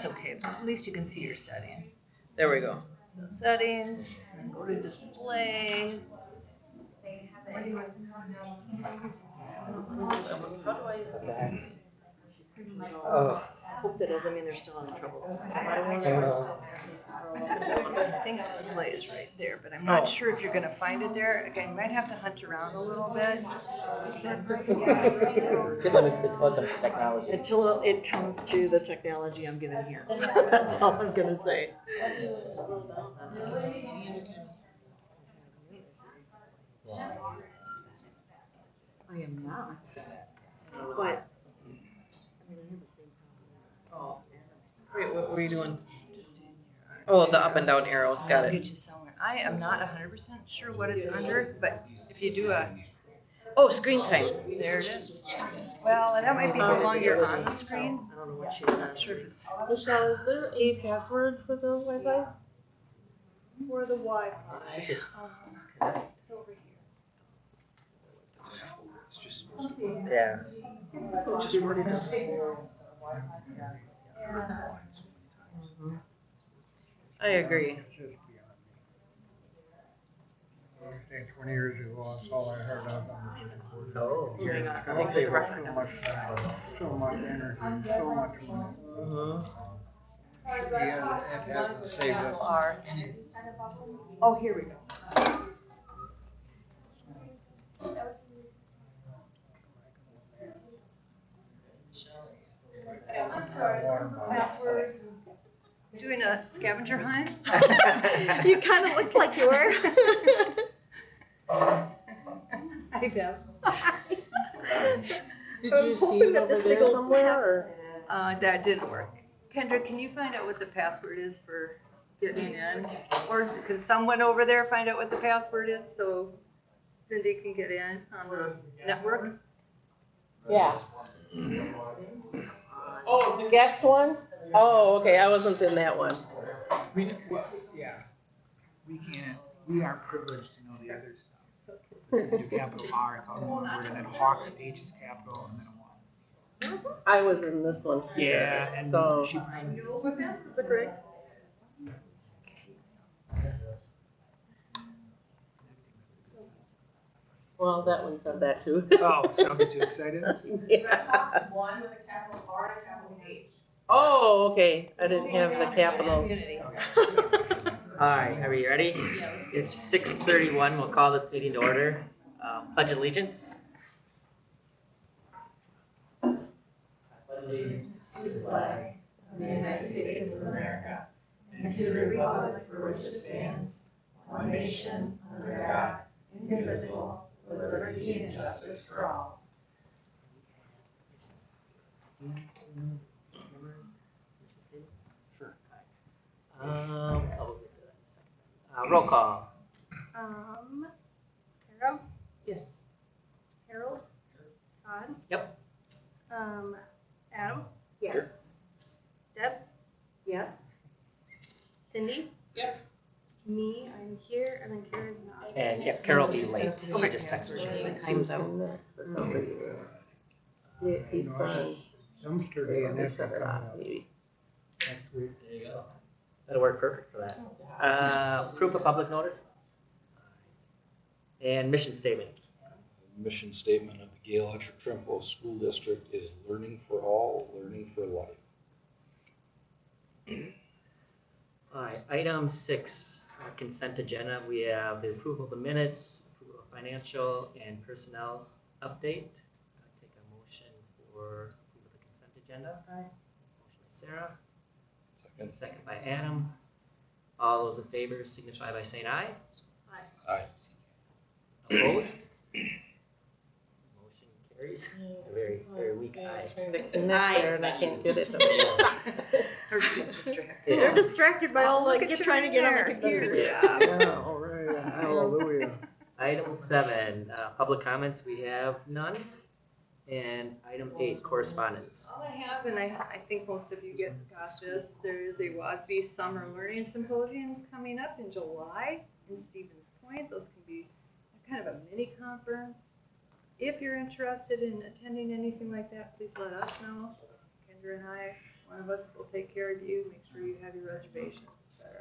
that's okay. At least you can see your settings. There we go. So settings, and go to display. How do I I hope that doesn't mean they're still in trouble. I think display is right there, but I'm not sure if you're going to find it there. Again, you might have to hunt around a little bit. Until it comes to the technology I'm given here. That's all I'm going to say. I am not. But Wait, what were you doing? Oh, the up and down arrows. Got it. Get you somewhere. I am not 100% sure what it's under, but if you do a screen time. There it is. Well, that might be how long you're on the screen. I don't know what she's not sure if it's. Michelle, is there a password for the Wi-Fi? For the Wi-Fi. It's over here. Yeah. I agree. 20 years ago, that's all I heard of. Oh, I think they were so much energy, so much money. Yeah, it hasn't saved us. Oh, here we go. I'm sorry. Password. Doing a scavenger hunt? You kind of looked like you were. Hi, Deb. Did you see it over there somewhere? Or? That didn't work. Kendra, can you find out what the password is for getting in? Or can someone over there find out what the password is so Cindy can get in on the network? Yeah. Oh, the guest ones? Oh, okay. I wasn't in that one. We can't. We aren't privileged to know the other stuff. We do capital R, it's all one word, and then Hawks H is capital, and then a 1. I was in this one. Yeah, and so she. What password is correct? Well, that one said that too. Oh, don't get too excited. Yeah. Hawks 1 with a capital R and a capital H. Oh, okay. I didn't have the capital. All right, are we ready? It's 6:31. We'll call this meeting to order. Pledge allegiance. Pledge allegiance to the flag of the United States of America and to the republic for which it stands, one nation, under God, indivisible, with liberty and justice for all. Sure. Roll call. Sarah? Yes. Harold? Todd? Yep. Adam? Yes. Deb? Yes. Cindy? Yep. Me, I'm here, and then Kara's not. And yeah, Carol will be late. She just texted me. The time's out. For some reason. It keeps on. Dumpster day and that's Shut it off, maybe. next week. There you go. That'll work perfect for that. Proof of public notice. And mission statement. Mission statement of the Gale-Ettrick-Trempealeau School District is learning for all, learning for life. All right, item 6, consent agenda. We have the approval of the minutes, approval of financial and personnel update. I'll take a motion for approval of the consent agenda. Motion by Sarah. Second by Adam. All those in favor signify by saying aye. Aye. Opposed? Motion carries. Very, very weak aye. Trying to connect there and I can't get it. Everybody's distracted. They're distracted by all like trying to get on the computers. Yeah, all right, hallelujah. Item 7, public comments. We have none. And item 8, correspondence. All I have, and I think most of you got this, there is a WASB Summer Learning Symposium coming up in July in Stevens Point. Those can be kind of a mini conference. If you're interested in attending anything like that, please let us know. Kendra and I one of us will take care of you, make sure you have your reservations, etc.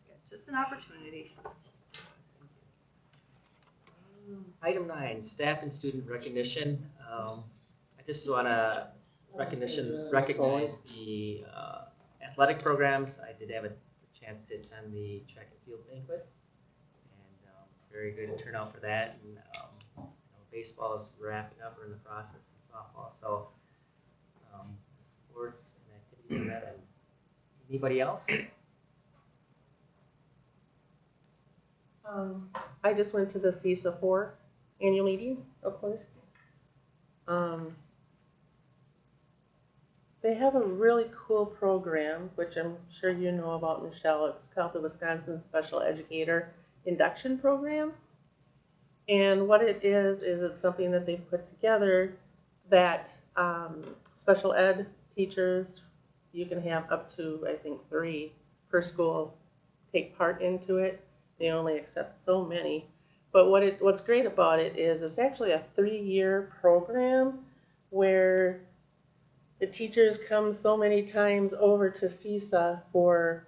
Yeah, just an opportunity. Item 9, staff and student recognition. I just want to recognize the athletic programs. I did have a chance to attend the track and field banquet, and very good turnout for that. And baseball is wrapping up, we're in the process, and softball. So sports and activities like that. And anybody else? I just went to the CISA 4 annual meeting, of course. They have a really cool program, which I'm sure you know about, Michelle. It's called the Wisconsin Special Educator Induction Program. And what it is it's something that they've put together that special ed teachers, you can have up to, I think, 3 per school take part into it. They only accept so many. But what's great about it is it's actually a 3-year program where the teachers come so many times over to CISA for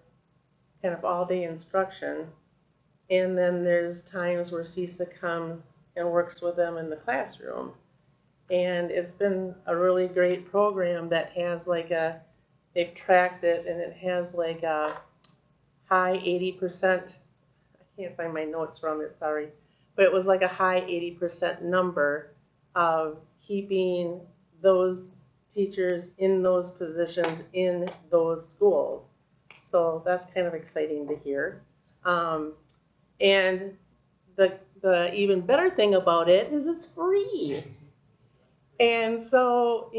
kind of all-day instruction. And then there's times where CISA comes and works with them in the classroom. And it's been a really great program that has they've tracked it, and it has like a high 80%, I can't find my notes from it, sorry, but it was like a high 80% number of keeping those teachers in those positions in those schools. So that's kind of exciting to hear. And the even better thing about it is it's free. And so,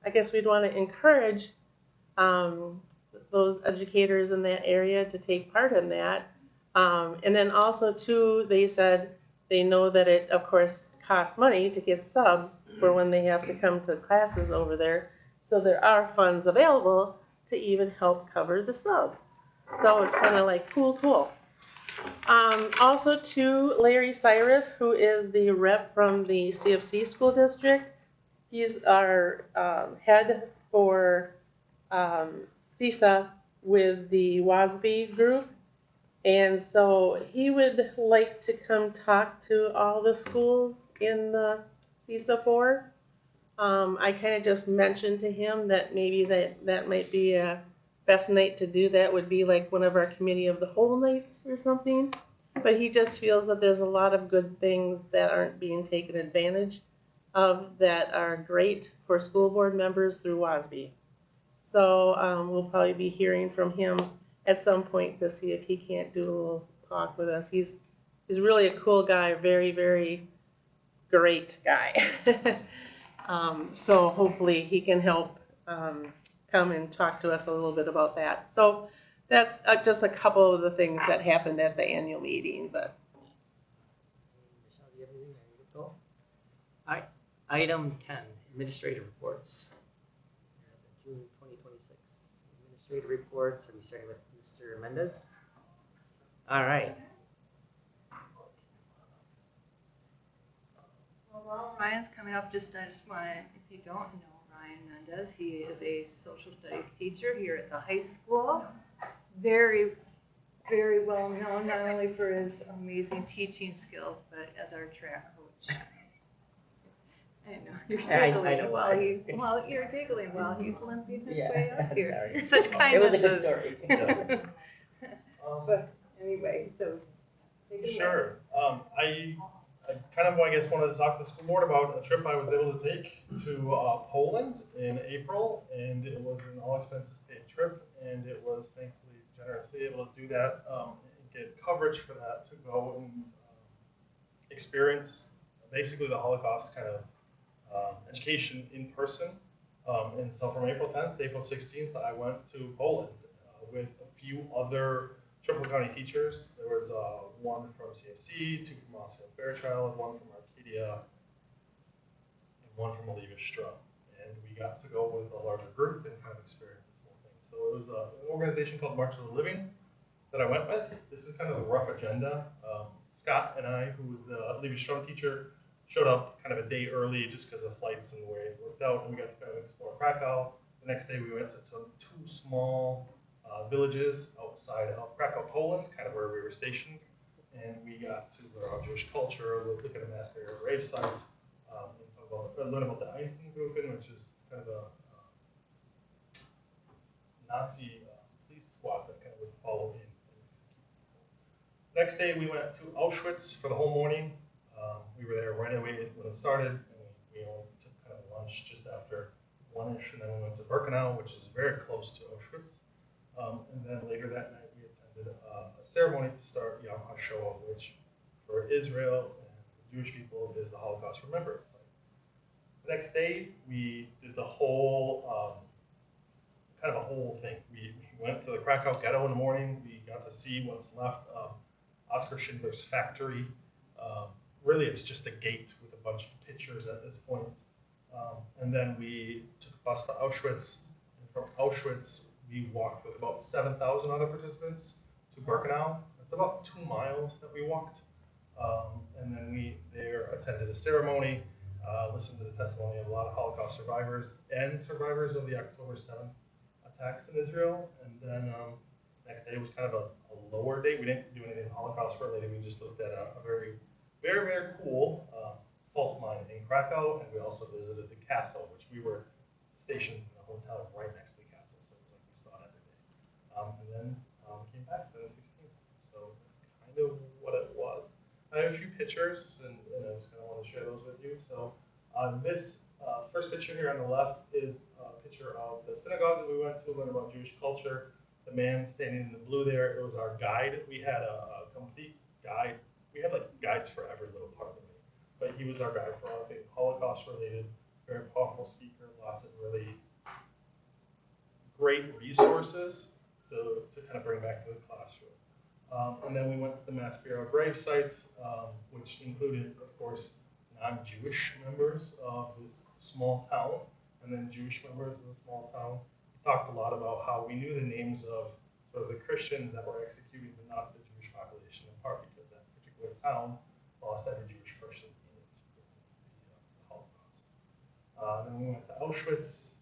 I guess we'd want to encourage those educators in that area to take part in that. And then also, too, they said they know that it, of course, costs money to get subs for when they have to come to classes over there. So there are funds available to even help cover the sub. So it's kind of like cool. Also, too, Larry Cyrus, who is the rep from the CFC school district, he's our head for CISA with the WASB group. And so he would like to come talk to all the schools in the CISA 4. I kind of just mentioned to him that maybe that might be a best night to do that would be like one of our committee of the whole nights or something. But he just feels that there's a lot of good things that aren't being taken advantage of that are great for school board members through WASB. So we'll probably be hearing from him at some point to see if he can't do a little talk with us. He's really a cool guy, very, very great guy. So hopefully he can help come and talk to us a little bit about that. So that's just a couple of the things that happened at the annual meeting. But Michelle, do you have anything ready to go? All right. Item 10, administrative reports. June 2026 administrative reports. Are we starting with Mr. Mendez? All right. Well, while Ryan's coming up, I just want to, if you don't know Ryan Mendez, he is a social studies teacher here at the high school. Very, very well known, not only for his amazing teaching skills, but as our track coach. I know, you're giggling while you're giggling while he's limping his way up here. Sorry. Such kindnesses. it was a good story. But anyway, so take it away. Sure. I kind of, I guess, wanted to talk to the school board about a trip I was able to take to Poland in April, and it was an all-expenses paid trip, and it was thankfully generously able to do that and get coverage for that to go and experience basically the Holocaust kind of education in person. And so from April 10th to April 16th, I went to Poland with a few other Trumbull County teachers. There was one from CFC, 2 from Osceola Fairchild, 1 from Arcadia, and 1 from Oliva-Strum. And we got to go with a larger group and kind of experience this whole thing. So it was an organization called March of the Living that I went with. This is kind of a rough agenda. Scott and I, who was the Oliva-Strum teacher, showed up kind of a day early just because of flights and the way it worked out. And we got to kind of explore Krakow. And The next day we went to two small villages outside of Krakow, Poland, kind of where we were stationed. And we got to learn about Jewish culture, look at the mass burial grave sites, and learn about the Einsatzgruppen, which is kind of a Nazi police squad that kind of would follow in. Next day we went to Auschwitz for the whole morning. We were there right away when it started, and we only took kind of lunch just after 1-ish, and then we went to Birkenau, which is very close to Auschwitz. And then later that night we attended a ceremony to start Yom HaShoah, which for Israel and the Jewish people is the Holocaust Remembrance Site. The next day we did the whole, kind of a whole thing. We went to the Krakow ghetto in the morning. We got to see what's left of Oskar Schindler's factory. Really, it's just a gate with a bunch of pictures at this point. And then we took a bus to Auschwitz. And from Auschwitz, we walked with about 7,000 other participants to Birkenau. It's about 2 miles that we walked. And then we there attended a ceremony, listened to the testimony of a lot of Holocaust survivors and survivors of the October 7th attacks in Israel. And then next day was kind of a lower day. We didn't do anything Holocaust related. We just looked at a very, very, very cool salt mine in Krakow, and we also visited the castle, which we were stationed in a hotel right next to the castle, so it was like we saw it every day. And then came back on the 16th. So that's kind of what it was. I have a few pictures, and I just kind of want to share those with you. So this first picture here on the left is a picture of the synagogue that we went to learn about Jewish culture. The man standing in the blue there, it was our guide. We had a complete guide. We had like guides for every little part of the way. But he was our guide for all things Holocaust related, very powerful speaker, lots of really great resources to kind of bring back to the classroom. And then we went to the mass burial grave sites, which included, of course, non-Jewish members of this small town, and then Jewish members of the small town. We talked a lot about how we knew the names of sort of the Christians that were executed, but not the Jewish population, in part because that particular town lost every Jewish person in it in the Holocaust. Then we went to Auschwitz,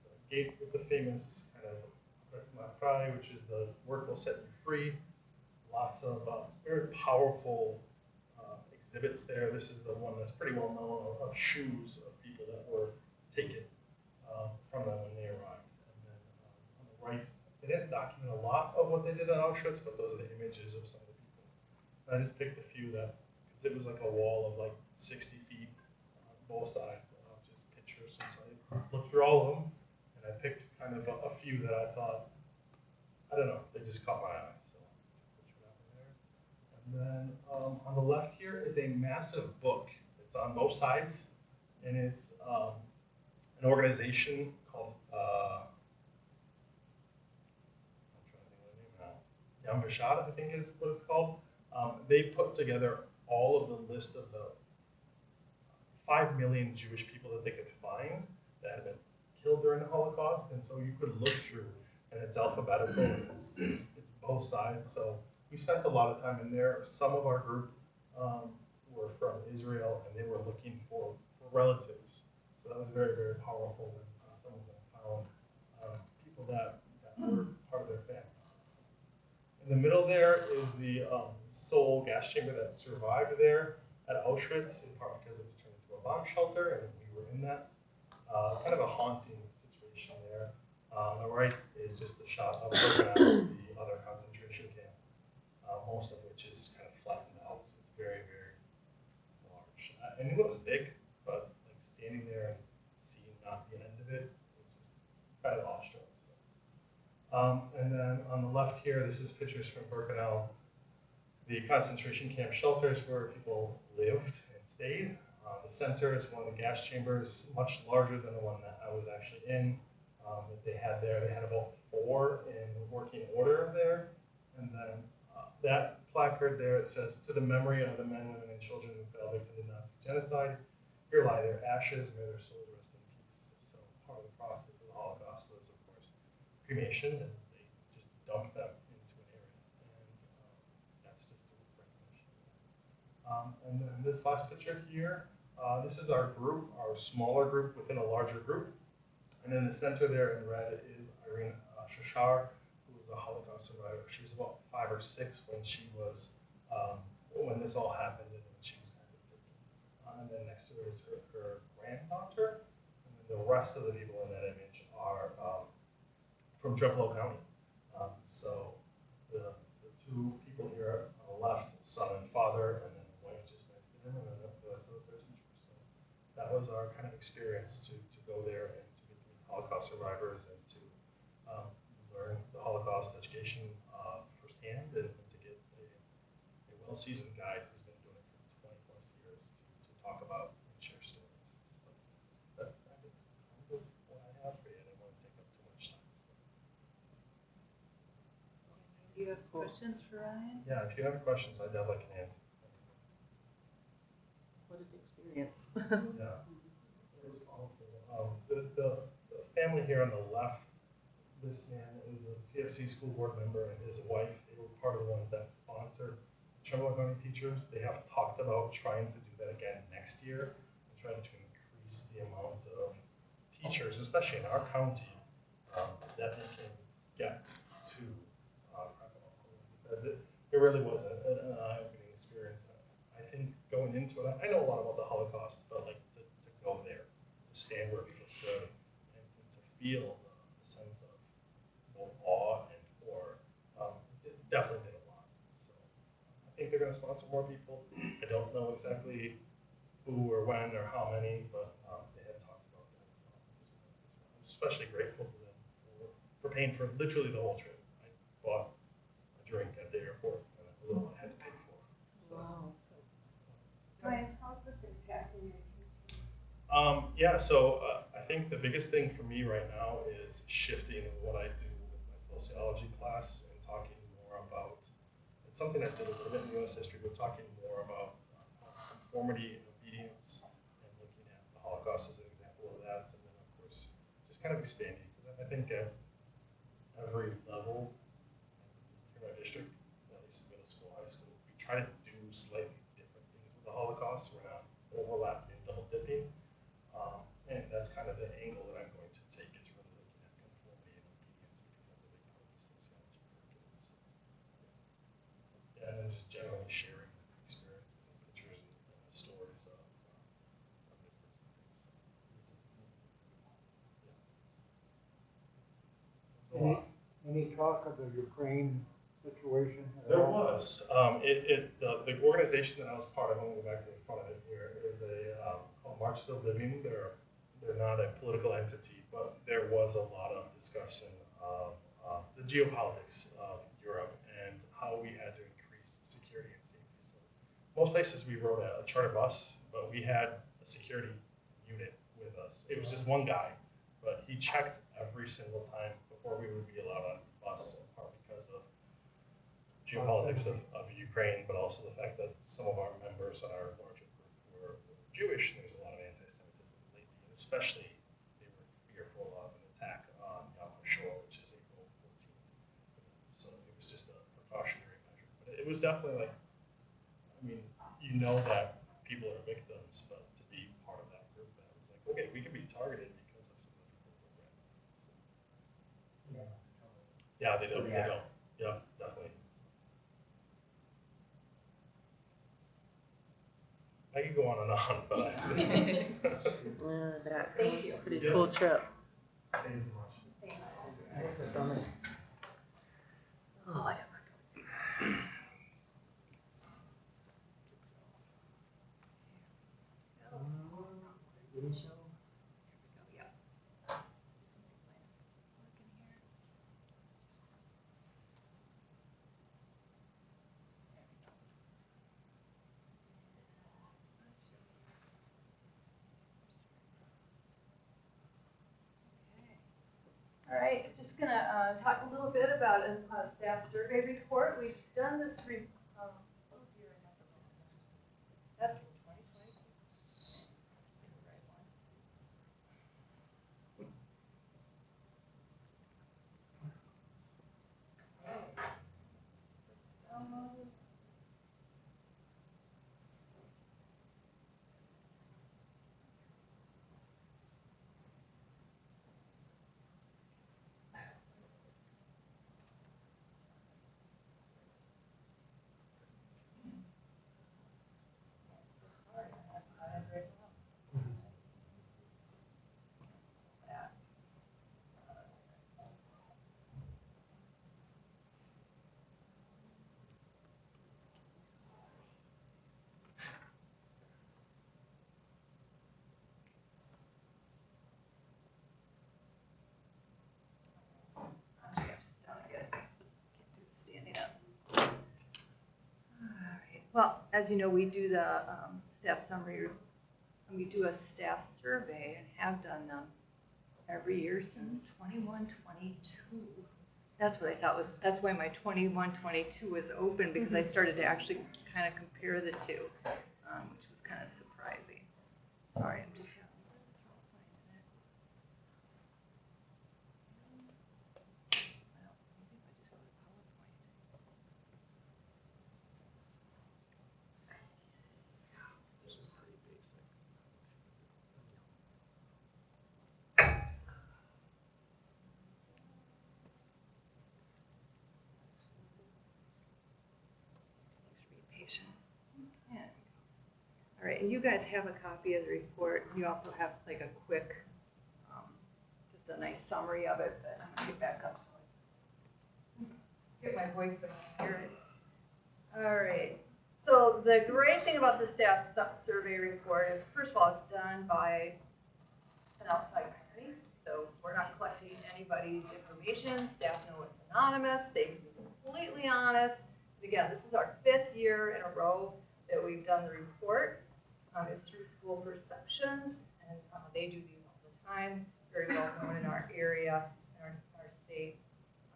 the gate with the famous kind of which is the work will set you free. Lots of very powerful exhibits there. This is the one that's pretty well known of shoes of people that were taken from them when they arrived. And then on the right, they didn't document a lot of what they did at Auschwitz, but those are the images of some of the people. And I just picked a few that, because it was like a wall of like 60 feet on both sides of just pictures. And so I looked through all of them, and I picked kind of a few that I thought, I don't know, they just caught my eye. So picture that one there. And then on the left here is a massive book. It's on both sides, and it's an organization called I'm trying to think of the name now. Yam Vashad, I think is what it's called. They put together all of the list of the 5 million Jewish people that they could find that had been killed during the Holocaust, and so you could look through, and it's alphabetical, and it's both sides. So we spent a lot of time in there. Some of our group were from Israel, and they were looking for relatives. So that was very, very powerful when some of them found people that were part of their family. In the middle there is the sole gas chamber that survived there at Auschwitz, in part because it was turned into a bomb shelter, and we were in that. Kind of a haunting situation there. On the right is just a shot of Birkenau, the other concentration camp, most of which is kind of flattened out. So it's very, very large. I knew it was big, but like standing there and seeing not the end of it was just kind of awestruck. And then on the left here, this is pictures from Birkenau, the concentration camp shelters where people lived and stayed. The center is one of the gas chambers, much larger than the one that I was actually in. That they had there, they had about 4 in working order there. And then that placard there, it says, "To the memory of the men, women, and children who fell victim to Nazi genocide, here lie their ashes, may their souls rest in peace." So part of the process of the Holocaust was, of course, cremation, and they just dumped them into an area. And that's just a recognition of that. And then this last picture here, this is our group, our smaller group within a larger group. And in the center there in red is Irene Shashar, who was a Holocaust survivor. She was about 5 or 6 when she was, when this all happened and when she was kind of taken. And then next to her is her granddaughter. And then the rest of the people in that image are from Trempealeau County. So the two people here on the left, son and father, and then the wife just next to him, and then the rest of us are teachers. So that was our kind of experience to go there and to get to meet Holocaust survivors and to learn the Holocaust education firsthand and to get a well-seasoned guide who's been doing it for 20 plus years to talk about and share stories. So that's kind of what I have for you. I didn't want to take up too much time. Do you have questions for Ryan? Yeah, if you have questions, I definitely can answer. What an experience. Yeah. It was powerful. The family here on the left, this man is a CFC school board member and his wife, they were part of the ones that sponsored Trempealeau County teachers. They have talked about trying to do that again next year and trying to increase the amount of teachers, especially in our county, that they can get to because it really was an eye-opening experience. I think going into it, I know a lot about the Holocaust, but like to go there, to stand where people stood, and to feel the sense of both awe and horror, it definitely did a lot. So I think they're going to sponsor more people. I don't know exactly who or when or how many, but they have talked about that. I'm especially grateful to them for paying for literally the whole trip. I bought a drink at the airport and a little I had to pay for. So. Wow. Ryan, how's this impacting your teaching? Yeah, so I think the biggest thing for me right now is shifting what I do with my sociology class and talking more about, it's something I did a little bit in U.S. history, but talking more about conformity and obedience and looking at the Holocaust as an example of that, and then of course just kind of expanding, because I think at every level in our district, at least middle school, high school, we try to do slightly different things with the Holocaust. We're not overlapping and double dipping. And that's kind of the angle that I'm going to take, is really looking at conformity and obedience, because that's a big part of the sociology curriculum. So, yeah, and then just generally sharing experiences and pictures and stories of different things. So, yeah. Any talk of the Ukraine situation at There all? was. The organization that I was part of, I'm going to go back to the front of it here, is called March Still Living. They're not a political entity, but there was a lot of discussion of the geopolitics of Europe and how we had to increase security and safety. So most places we rode a charter bus, but we had a security unit with us. It was just one guy, but he checked every single time before we would be allowed on the bus, in part because of geopolitics of Ukraine, but also the fact that some of our members on our larger group were Jewish, and there's a lot of anti-Semitism lately, and especially they were fearful of an attack on Yom HaShoah, which is April 14th. So it was just a precautionary measure. But it was definitely like, I mean, you know that people are victims, but to be part of that group, that was like, okay, we can be targeted because of some of the people we're with. So, yeah, they don't. They don't. Yeah, definitely. I could go on and on, but That Thank was you. a pretty cool trip. thank you so much. Thanks. Oh, I have All right, I'm just gonna talk a little bit about a staff survey report. We've done this that's 2022. as you know, we do the staff summary, and we do a staff survey and have done them every year since 21, 22. That's what I thought was, that's why my 21, 22 was open, because I started to actually kind of compare the two, which was kind of surprising. Sorry, I'm just having a little trouble finding it. Well, maybe if I just go to PowerPoint. This is pretty basic. Thanks for being patient. Yeah. All right, and you guys have a copy of the report. You also have like a quick, just a nice summary of it, but I'm gonna get back up so I get my voice so I can hear it. All right, so the great thing about the staff survey report is, first of all, it's done by an outside party, so we're not collecting anybody's information. Staff know it's anonymous. They can be completely honest. Again, this is our 5th year in a row that we've done the report. It's through School Perceptions, and they do these all the time. Very well known in our area, in our state.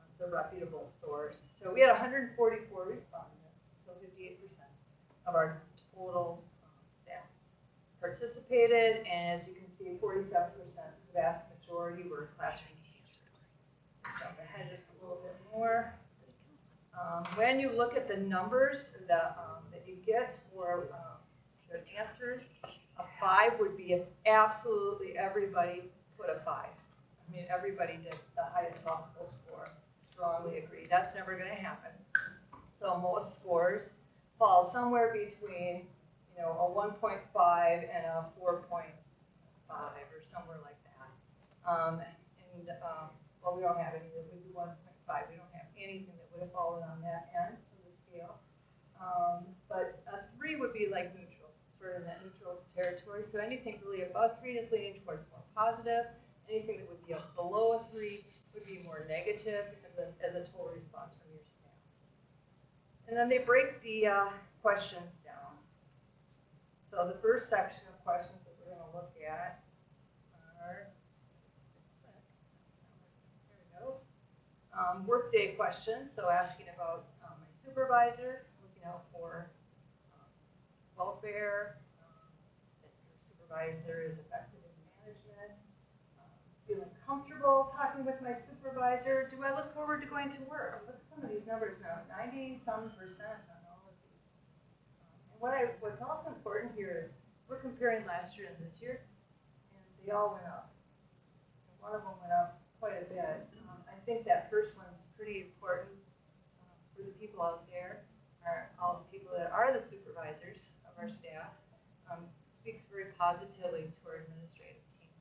It's a reputable source. So we had 144 respondents, so 58% of our total staff participated, and as you can see, 47%, the vast majority were classroom teachers. Jump ahead just a little bit more. When you look at the numbers that you get for their answers, a 5 would be if absolutely everybody put a 5. I mean, everybody did the highest possible score. Strongly agree. That's never going to happen. So most scores fall somewhere between, you know, a 1.5 and a 4.5 or somewhere like that. Well, we don't have any. We do 1.5. We don't have anything that would have fallen on that end of the scale. But a 3 would be like neutral, sort of in that neutral territory. So anything really above 3 is leaning towards more positive. Anything that would be below a 3 would be more negative as a total response from your staff. And then they break the questions down. So the first section of questions that we're going to look at are, there we go, workday questions. So asking about my supervisor, looking out for welfare, that your supervisor is effective in management, feeling comfortable talking with my supervisor. Do I look forward to going to work? Look at some of these numbers now, 90-some% on all of these. And what's also important here is we're comparing last year and this year, and they all went up. And one of them went up quite a bit. I think that first one's pretty important for the people out there, all the people that are the supervisors of our staff. Speaks very positively to our administrative team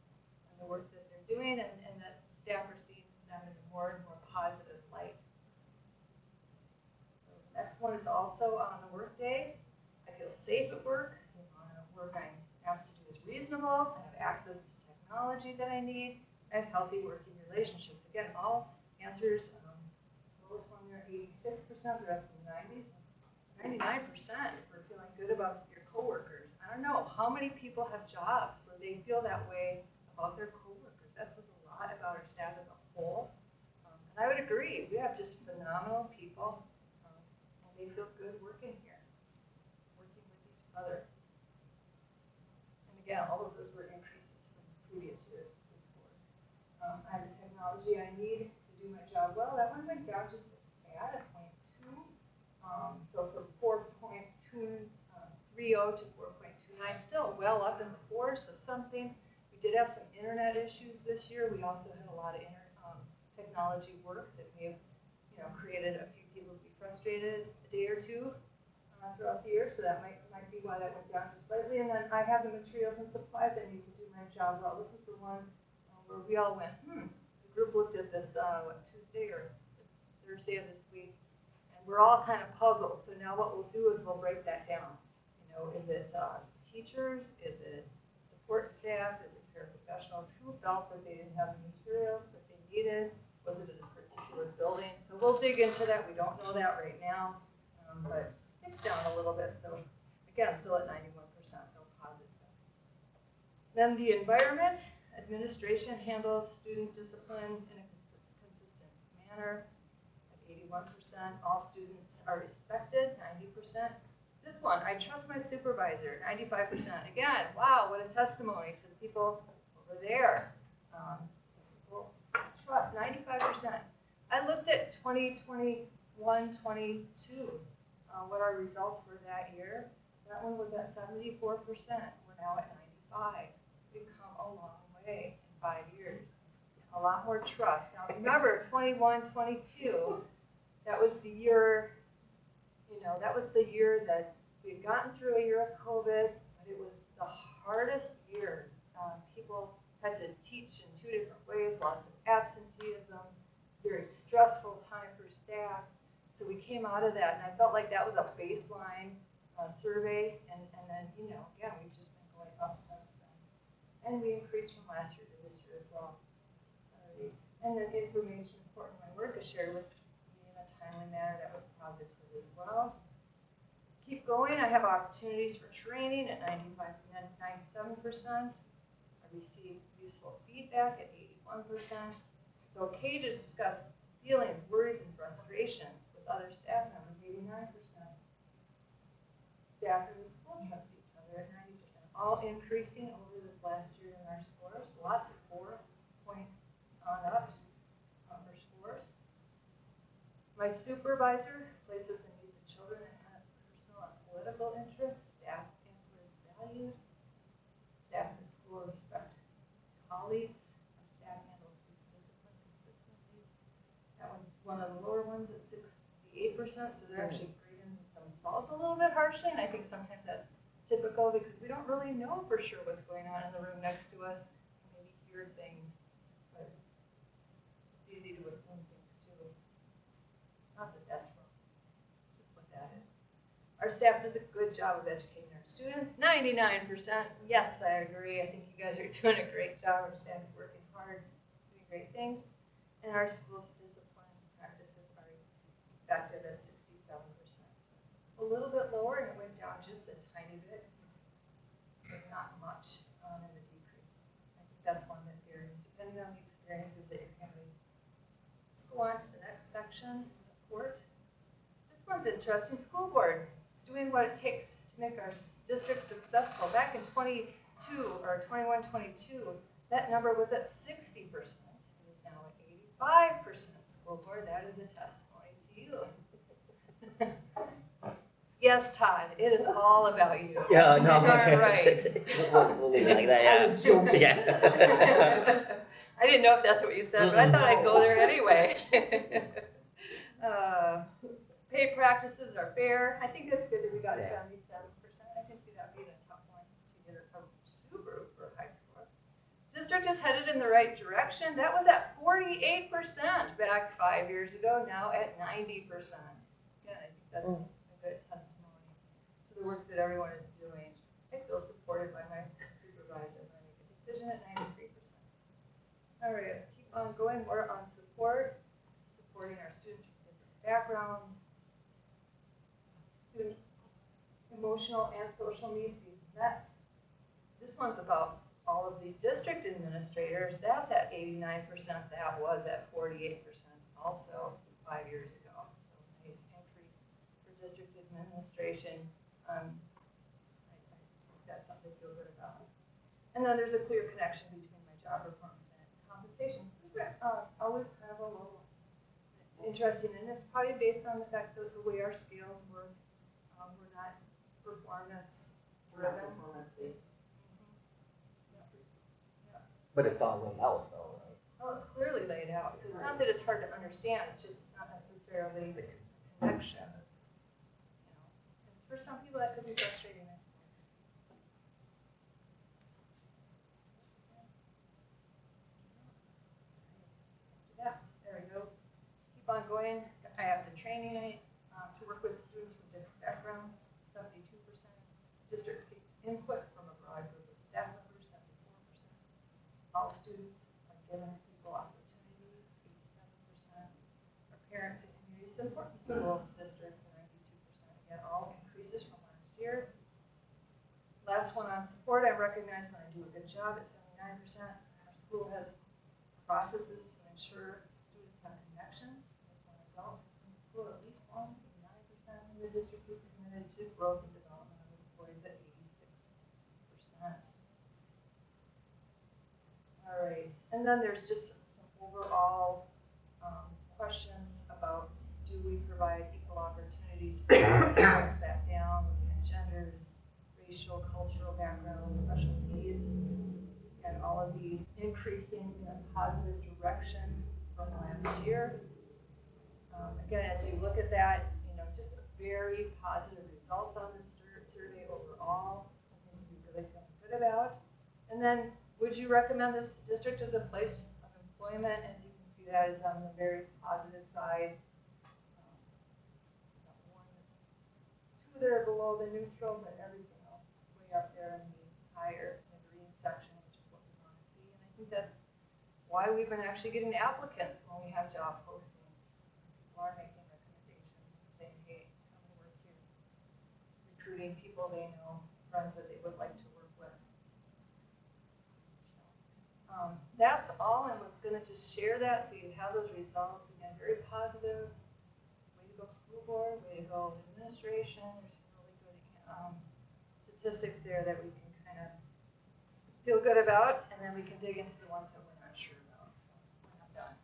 and the work that they're doing, and that staff are seeing them in a more and more positive light. So the next one is also on the work day. I feel safe at work. The work I'm asked to do is reasonable. I have access to technology that I need. I have healthy working relationships. Again, all answers, the lowest one there, 86%, the rest of the 90s. 99% for feeling good about your coworkers. I don't know how many people have jobs where they feel that way about their coworkers. That says a lot about our staff as a whole. And I would agree. We have just phenomenal people, and they feel good working here, working with each other. And again, all of those were increases from previous years' scores. I have the technology I need to do my job well. That one went down just a tad, at 0.2. So from 4.230 to 4.29, still well up in the 4s, so something. We did have some internet issues this year. We also had a lot of technology work that may have, created a few people to be frustrated a day or two throughout the year, so that might be why that went down just slightly. And then I have the materials and supplies I need to do my job well. This is the one where we all went, the group looked at this, Tuesday or Thursday of this week, and we're all kind of puzzled. So now what we'll do is we'll break that down. Is it teachers? Is it support staff? Is it paraprofessionals? Who felt that they didn't have the materials that they needed? Was it a particular building? So we'll dig into that. We don't know that right now, but it's down a little bit. So Again, still at 91%, no positive. Then the environment, administration handles student discipline in a consistent manner. At 81%, all students are respected, 90%. This one, I trust my supervisor, 95%. Again, wow, what a testimony to the people over there. People trust, 95%. I looked at 2021, 22, what our results were that year. That one was at 74%. We're now at 95. We've come a long way in 5 years. A lot more trust. Now remember, 21, 22, that was the year, that was the year that we had gotten through a year of COVID, but it was the hardest year. People had to teach in 2 different ways, lots of absenteeism, very stressful time for staff. So we came out of that, and I felt like that was a baseline survey, and then, again, we've just been going up since then. And we increased from last year to this year as well. All right. And then information important in my work is shared with me in a timely manner. That was positive as well. Keep going. I have opportunities for training at 95 and 97%. I received useful feedback at 81%. It's okay to discuss feelings, worries, and frustrations with other staff members, 89%. Staff in the school trust each other at 90%. All increasing over this last year in our scores. Lots of 4-point ups for scores. My supervisor places the needs of children ahead of personal and political interests. Staff input is valued. Staff in the school respect colleagues. Our staff handles student discipline consistently. That one's one of the lower ones at 68%, so they're actually grading themselves a little bit harshly, and I think sometimes that's typical because we don't really know for sure what's going on in the room next to us. Maybe hear things, but it's easy to assume things too. Not that that's wrong. It's just what that is. Our staff does a good job of educating our students. 99%. Yes, I agree. I think you guys are doing a great job. Our staff is working hard, doing great things. And our school's discipline practices are effective at 67%. A little bit lower, and it went down just a tiny bit, but not much in the decrease. I think that's one that varies depending on the experiences that you're having. Let's go on to the next section, support. This one's interesting. School board is doing what it takes to make our district successful. Back in 22 or 21, 22, that number was at 60%. It is now at 85%. School board, that is a testimony to you. Yes, Todd, it is all about you. Yeah, no. You're right. We'll leave it like that, yeah. Yeah. I didn't know if that's what you said, but I thought I'd go there anyway. Pay practices are fair. I think that's good that we got 77%. I can see that being a tough one to get a super for high score. District is headed in the right direction. That was at 48% back 5 years ago, now at 90%. Again, I think that's a good testimony to the work that everyone is doing. I feel supported by my supervisor when I make a decision at 93%. All right, keep on going. More on support, supporting our students from different backgrounds. Students' emotional and social needs being met. This one's about all of the district administrators. That's at 89%. That was at 48% also 5 years ago. So nice increase for district administration. I think that's something to feel good about. And then there's a clear connection between my job performance and compensation. This is always kind of a low one. It's interesting, and it's probably based on the fact that the way our scales work, we're not performance driven. But it's all laid out though, right? Oh, it's clearly laid out. So it's not that it's hard to understand, it's just not necessarily the connection. And for some people that could be frustrating. Yeah, there we go. Keep on going. I have the training to work with students from different backgrounds, 72%. District seeks input from a broad group of staff members, 74%. All students are given equal opportunity, 87%. Our parents and community support the school district, 92%. Again, all increases from last year. last one on support, I recognize when I do a good job at 79%. Our school has processes to ensure students have connections with one adult in the school, at least 1. 9% of the district is committed to growth and development of employees at 86%. All right, and then there's just some overall questions about, do we provide equal opportunities for breaks that down, looking at genders, racial, cultural backgrounds, special needs, and all of these increasing in a positive direction from last year. Again, as you look at that, just a very positive results on this survey overall, something to be really feeling good about. And then, would you recommend this district as a place of employment? As you can see, that is on the very positive side. Two that are below the neutral, but everything else way up there in the higher, in the green section, which is what we want to see. And I think that's why we've been actually getting applicants when we have job postings. People are making recommendations and saying, hey, come and work here. Recruiting people they know, friends that they would like to work with. That's all, and was going to just share that so you have those results. Again, very positive. Way to go, school board. Way to go, administration. There's some really good statistics there that we can kind of feel good about, and then we can dig into the ones that we're not sure about. So we're not done.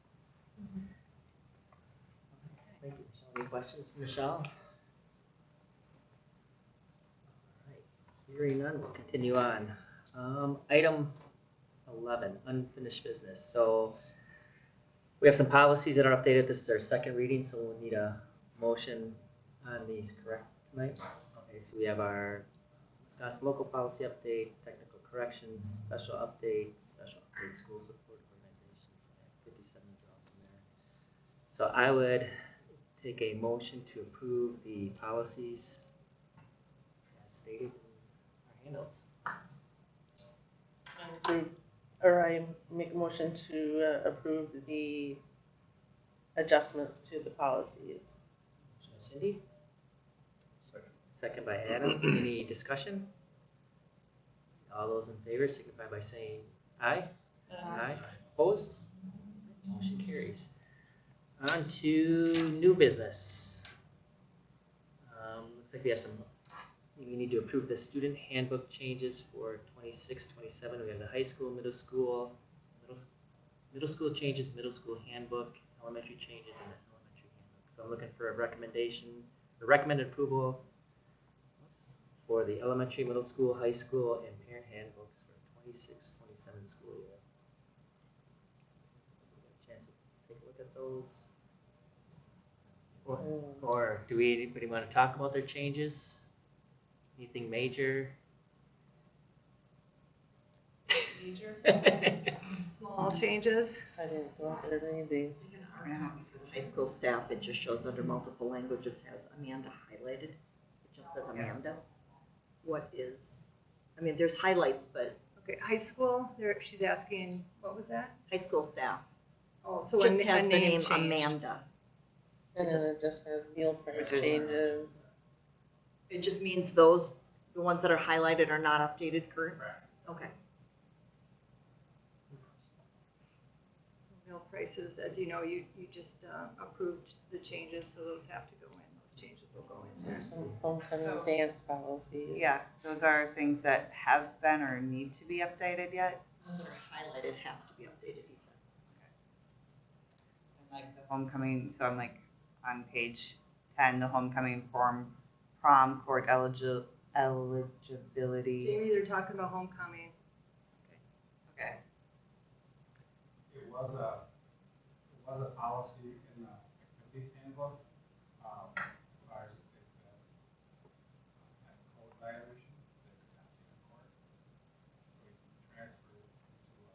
Thank you, Michelle. Any questions for Michelle? All right, hearing none, we'll continue on. Item 11, unfinished business. So we have some policies that are updated. This is our second reading, so we'll need a motion on these, correct, tonight? Okay, so we have our Wisconsin local policy update, technical corrections, special update, school support organizations. 57 is also there. So I would take a motion to approve the policies as stated in our handouts. I make a motion to approve the adjustments to the policies. Motion by Cindy. Second by Adam. Any discussion? All those in favor signify by saying aye. Aye. Opposed? Motion carries. On to new business. Looks like we have some. We need to approve the student handbook changes for 26-27. We have the high school, middle school changes, middle school handbook, elementary changes, and the elementary handbook. So I'm looking for a recommendation, or recommended approval for the elementary, middle school, high school, and parent handbooks for 26-27 school year. Chance to take a look at those. Or do anybody want to talk about their changes? Anything major? Major? Small changes? I didn't go through any of these. High school staff, it just shows under multiple languages has Amanda highlighted. It just says Amanda. What is, there's highlights, but. Okay, high school, she's asking, what was that? High school staff. Oh, so Just a has the name change. Amanda. And then it just has meal price changes. It just means the ones that are highlighted are not updated current? Okay. Meal prices, as you know, you just approved the changes, so those have to go in. Those changes will go in there. Some homecoming dance policies. Yeah, those are things that have been or need to be updated yet. Those that are highlighted have to be updated, he said. And like the homecoming, so I'm like on page 10, the homecoming prom court eligibility. Jamie, they're talking about homecoming. Okay. It was a policy in the activities handbook, as far as if they had code violations, they could not be in court. So we transferred it to a student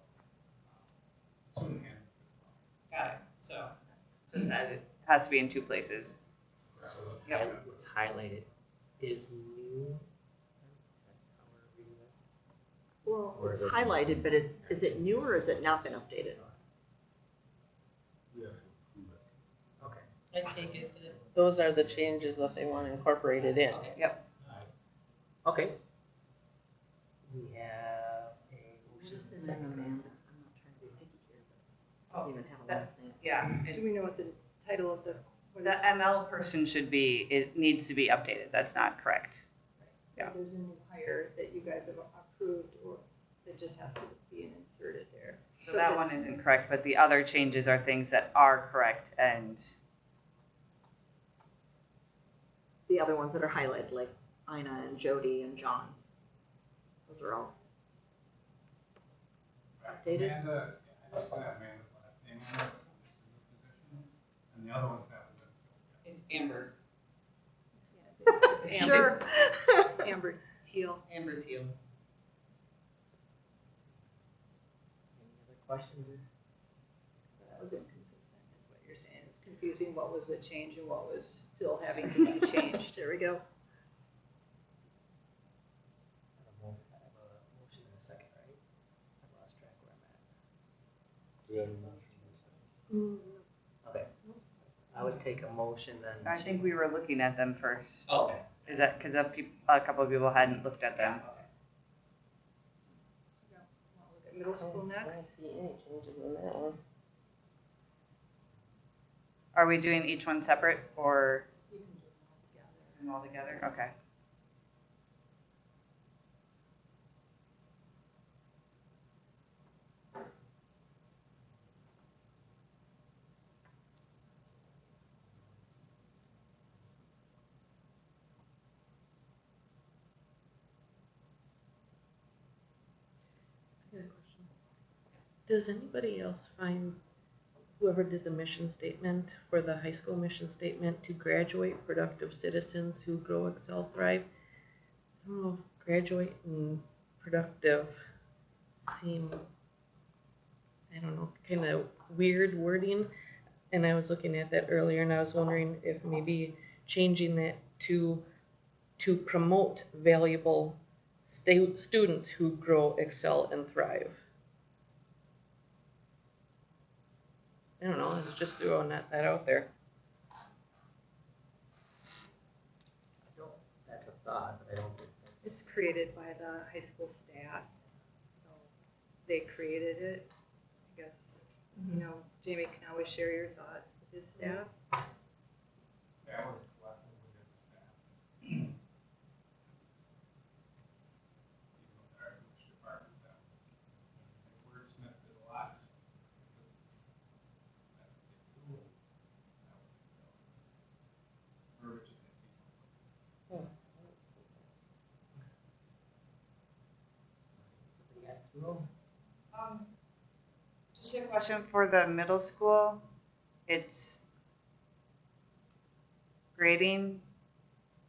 handbook as well. Got it. So just as it has to be in two places. So Yep. what's highlighted is new. Well, Or it's is it- highlighted, but is it new or has it not been updated? We have to approve it. Okay. I take it that those are the changes that they want incorporated in. Yep. Okay. We have a motion Just and a an second. Amanda, I'm not trying to be picky here, but doesn't even have a that- last name. Yeah, Do we know what the title of the, what is? the ML person should be, it needs to be updated, that's not correct. Yeah. There's a new hire that you guys have approved, or that just has to be inserted there. So that one isn't correct, but the other changes are things that are correct and The other ones that are highlighted, like Ina and Jody and John. Those are all updated. Amanda, I just put Amanda's last name on it, in this position, and the other ones haven't been filled yet. it's Amber. It's Sure. Amber Teal. Amber Teal. Any other questions? So that was inconsistent, is what you're saying. It's confusing what was the change and what was still having to be changed. There we go. I have a motion and a second, right? I lost track where I'm at. Do we have a motion and a second? Okay. I would take a motion then. I think we were looking at them first. Okay. Is that, because a couple of people hadn't looked at them. Want to look at middle school I don't next? see any changes in that one. Are we doing each one separate or You can do them all together. all together? Okay. I got a question. Does anybody else find whoever did the mission statement for the high school mission statement to graduate productive citizens who grow, excel, thrive? I don't know if graduate and productive seem, I don't know, kind of weird wording. And I was looking at that earlier and I was wondering if maybe changing that to promote valuable students who grow, excel, and thrive. I don't know, I was just throwing that out there. That's a thought, but I don't think It's that's. created by the high school staff, so they created it. I guess, you know, Jamie can always share your thoughts with his staff. That was collectively as a staff. Even with our English department, that was, they wordsmithed it a lot. Because that's what they do. That was the verbiage that they came up with. Just a question for the middle school. It's grading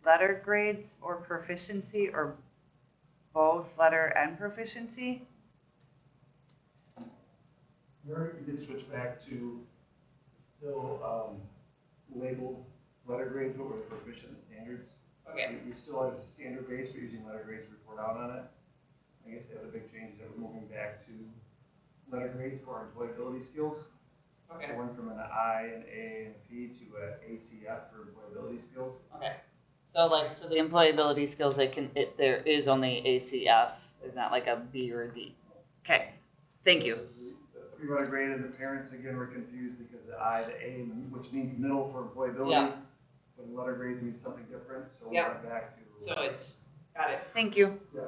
letter grades or proficiency or both letter and proficiency? Where you did switch back to still labeled letter grades, but with proficient standards. You still have standard grades, but using letter grades to report out on it. I guess the other big change is that we're moving back to letter grades for our employability skills. Okay. Going from an I, an A, and a P to an ACF for employability skills. Okay. So the employability skills, there is only ACF. It's not like a B or a D. Okay. Thank you. The three-letter grade and the parents, again, were confused because the I, the A, which means middle for employability. Yeah. But the letter grade means something different, so we Yeah. went back to. So it's, got it. Thank you. Yeah.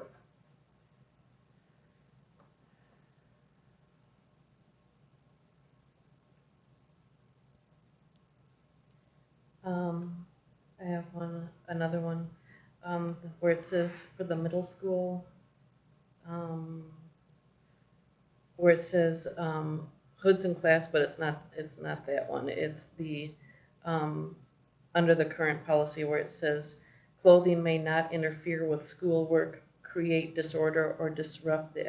I have another one, where it says for the middle school, where it says, hoods in class, but it's not that one. It's the, under the current policy where it says clothing may not interfere with schoolwork, create disorder, or disrupt the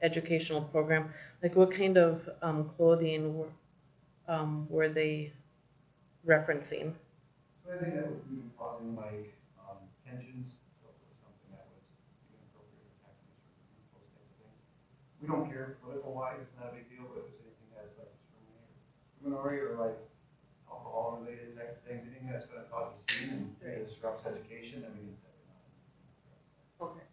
educational program. Like what kind of, clothing were they referencing? So I think that would be causing like tensions, so it was something that was inappropriate or tactics or those types of things. We don't care political wise, it's not a big deal, but if there's anything that's like discriminatory or like alcohol related type of things, anything that's gonna cause a scene and disrupts education, I mean, it's definitely not. Okay.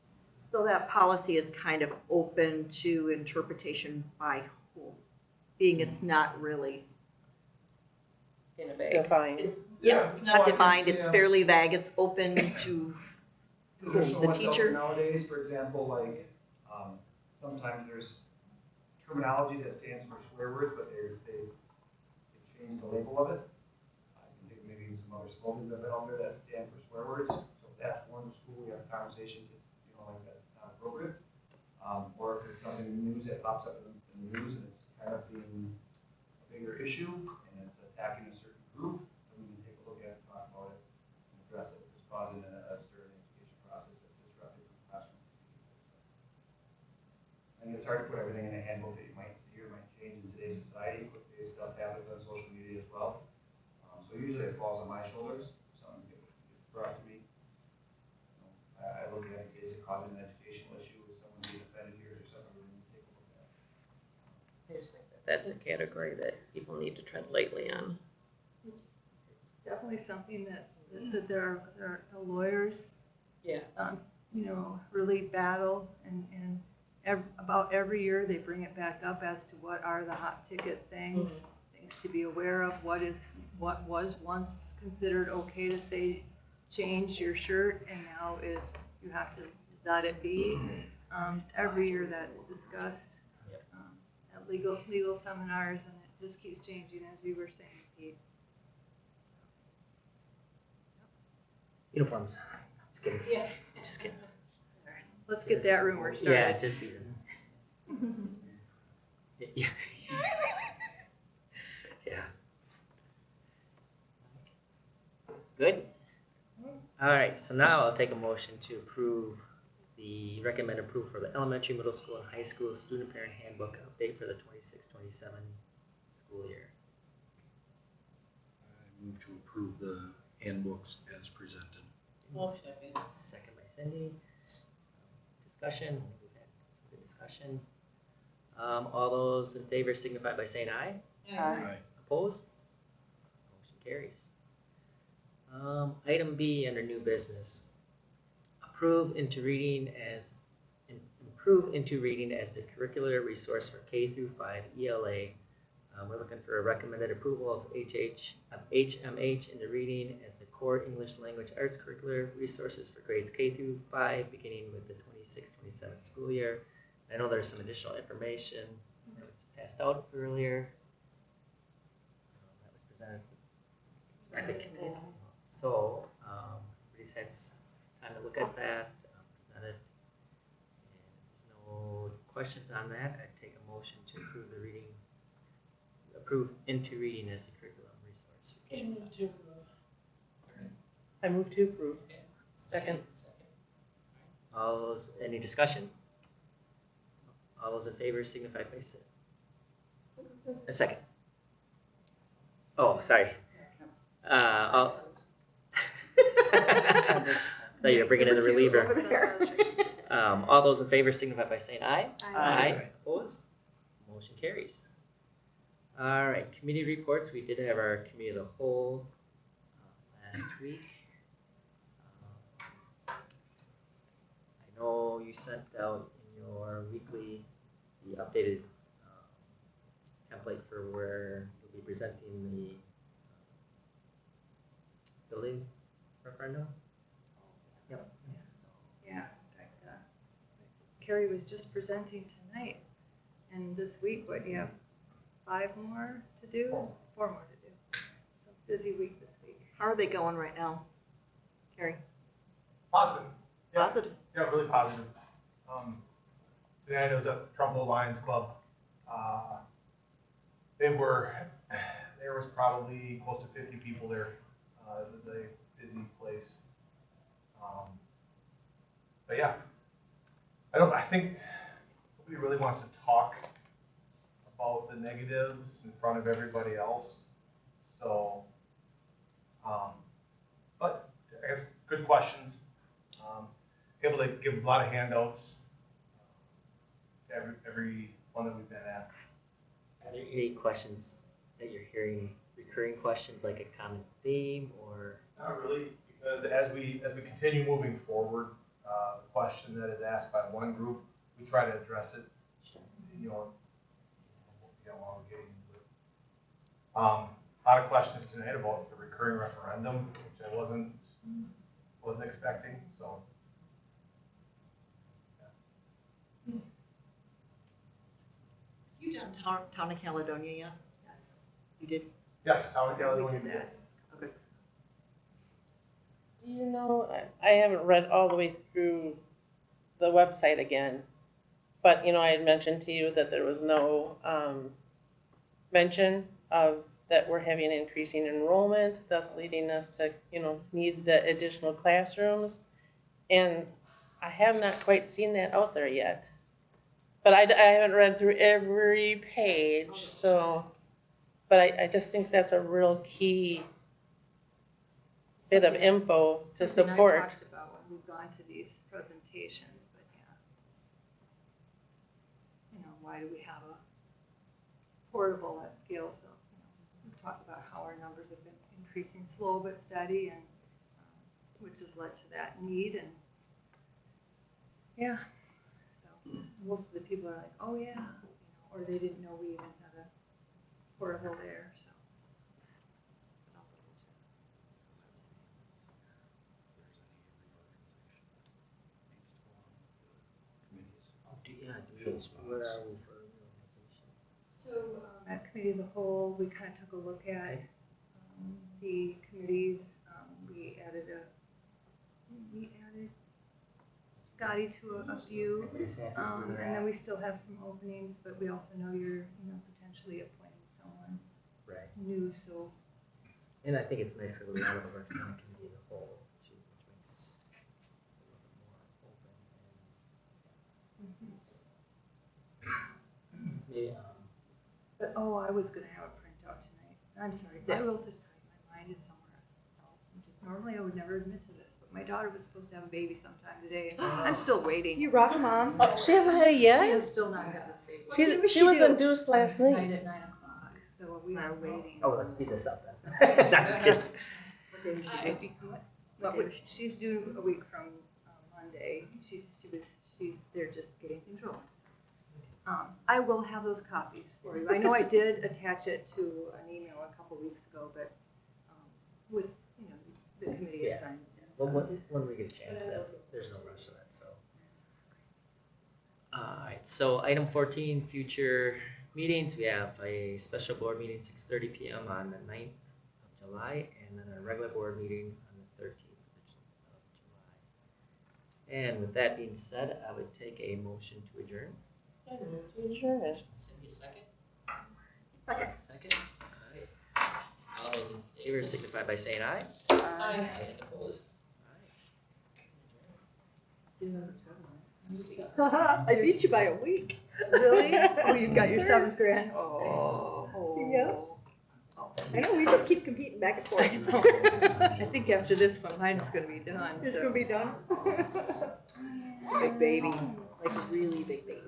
So So that policy is kind of open to interpretation by whom, being it's not really, In a bag. Defined. yes, it's not defined, it's fairly vague, it's open to There's so the much out teacher. there nowadays, for example, like, sometimes there's terminology that stands for swear words, but they changed the label of it. I can think of maybe even some other slogans that have been out there that stand for swear words. So if that's one in the school, we have a conversation, like that's not appropriate. Or if it's something in the news that pops up in the news and it's kind of being a bigger issue and it's attacking a certain group, then we can take a look at it, talk about it, and address it if it's causing a certain education process that's disruptive in the classroom. I think it's hard to put everything in a handbook that you might see or might change in today's society. Quickly, stuff happens on social media as well. So usually it falls on my shoulders. Something gets brought to me. I look at it, is it causing an educational issue? Is someone being offended here? Is there something we need to take a look at? I just think that that's a category that people need to tread lightly on. It's definitely something that there are the lawyers, Yeah. you know, really battle and about every year they bring it back up as to what are the hot ticket things, things to be aware of, what was once considered okay to say, change your shirt, and now is you have to let it be. Every year that's discussed at legal seminars, and it just keeps changing, as you were saying, Pete. Uniforms. Just kidding. Yeah. Just kidding. Let's get that rumor started. Yeah, just teasing. Yeah. Yeah. Good. All right, so now I'll take a motion to approve the recommend approval for the elementary, middle school, and high school student parent handbook update for the 26-27 school year. I move to approve the handbooks as presented. I'll second. Second by Cindy. Discussion. We've had some good discussion. All those in favor signify by saying aye. Aye. Opposed? Motion carries. Item B under new business. Improve into reading as the curricular resource for K through 5 ELA. We're looking for a recommended approval of HMH into reading as the core English language arts curricular resources for grades K through 5, beginning with the 26-27 school year. I know there's some additional information that was passed out earlier. That was presented at the committee. So, everybody's had time to look at that, presented. And if there's no questions on that, I'd take a motion to approve into reading as a curriculum resource. I move to approve. Second. All those, any discussion? All those in favor signify by saying. A second. Oh, sorry. Thought you were bringing in the reliever. All those in favor signify by saying aye. Aye. Opposed? Motion carries. All right, committee reports. We did have our committee of the whole last week. I know you sent out in your weekly the updated template for where you'll be presenting the building referendum. Yep. Yeah, in fact, Carrie was just presenting tonight, and this week, what, you have 5 more to do? 4 more to do. It's a busy week this week. How are they going right now, Carrie? Positive. Yeah. Positive? Yeah, really positive. Today I was at Trumpealeau Lions Club. There was probably close to 50 people there. It was a busy place. But yeah, I think nobody really wants to talk about the negatives in front of everybody else. So, but I guess good questions. Able to give a lot of handouts. Every one that we've been at. Are there any questions that you're hearing, recurring questions like a common theme or? Not really, because as we continue moving forward, question that is asked by one group, we try to address it, while we're getting into it. A lot of questions tonight about the recurring referendum, which I wasn't expecting, so. You done Town of Caledonia yet? Yes. You did? Yes, Town of We Caledonia. did that. Okay. You know, I haven't read all the way through the website again, but, you know, I had mentioned to you that there was no mention of that we're having increasing enrollment, thus leading us to, you know, need the additional classrooms. And I have not quite seen that out there yet. But I haven't read through every page, so, but I just think that's a real key bit of info to Something support. I talked about when we've gone to these presentations, but yeah. You know, why do we have a portable at Gale-Ettrick? We've talked about how our numbers have been increasing slow but steady, and which has led to that need, and yeah. So most of the people are like, oh yeah, or they didn't know we even had a portable there, so. What are we for reorganization? So at committee of the whole, we kind of took a look at the committees. We added Scotty to a few, and then we still have some openings, but we also know you're potentially appointing someone Right. new. So And I think it's nice that we have a work on committee of the whole too, which makes it a little bit more open and maybe, but I was gonna have a printout tonight. I'm sorry, I will just hide my mind is somewhere else. Normally I would never admit to this, but my daughter was supposed to have a baby sometime today, and I'm still waiting. You rock, Mom. Oh, she hasn't had it She yet? has still not had this baby. She was induced last Night night. at 9 o'clock, so we are waiting. oh, let's speed this up then. Not just kidding. What day is she due? She's due a week from Monday. They're just getting things rolling. I will have those copies for you. I know I did attach it to an email a couple weeks ago, but with the committee Yeah. assignments. Well, when we get a chance, there's no rush to that, so. Alright, so item 14, future meetings. We have a special board meeting 6:30 p.m. on the 9th of July, and then a regular board meeting on the 13th of July. And with that being said, I would take a motion to adjourn. Sure. Cindy, second? Second. Second? Alright. All those in favor signify by saying aye. Aye. Any opposed? I beat you by a week. Really? Oh, you've got your 7th grade. Oh. Yeah. I know, we just keep competing back and forth. I think after this one, mine's gonna be done. It's so. gonna be done. Big baby, like a really big baby.